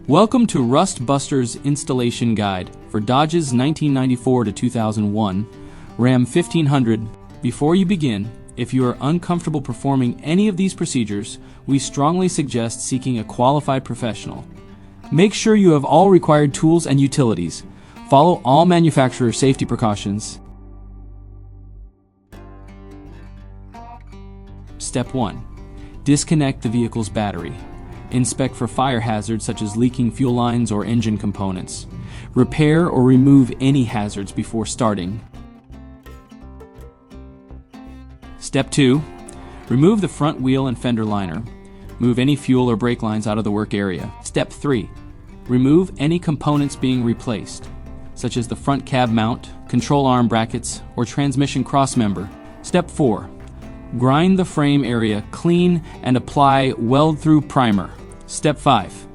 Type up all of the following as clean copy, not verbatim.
Welcome to Rust Buster's installation guide for Dodge's 1994 to 2001 Ram 1500. Before you begin, if you are uncomfortable performing any of these procedures, we strongly suggest seeking a qualified professional. Make sure you have all required tools and utilities. Follow all manufacturer safety precautions. Step 1. Disconnect the vehicle's battery. Inspect for fire hazards such as leaking fuel lines or engine components. Repair or remove any hazards before starting. Step 2. Remove the front wheel and fender liner. Move any fuel or brake lines out of the work area. Step 3. Remove any components being replaced, such as the front cab mount, control arm brackets, or transmission crossmember. Step 4. Grind the frame area clean and apply weld-through primer. Step 5.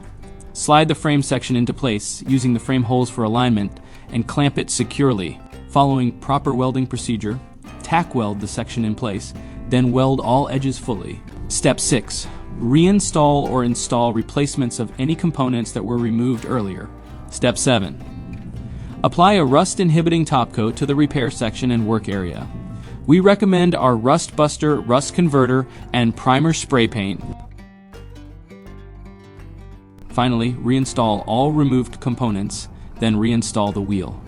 Slide the frame section into place using the frame holes for alignment and clamp it securely. Following proper welding procedure, tack weld the section in place, then weld all edges fully. Step 6. Reinstall or install replacements of any components that were removed earlier. Step 7. Apply a rust-inhibiting top coat to the repair section and work area. We recommend our Rust Buster Rust Converter and Primer Spray Paint. Finally, reinstall all removed components, then reinstall the wheel.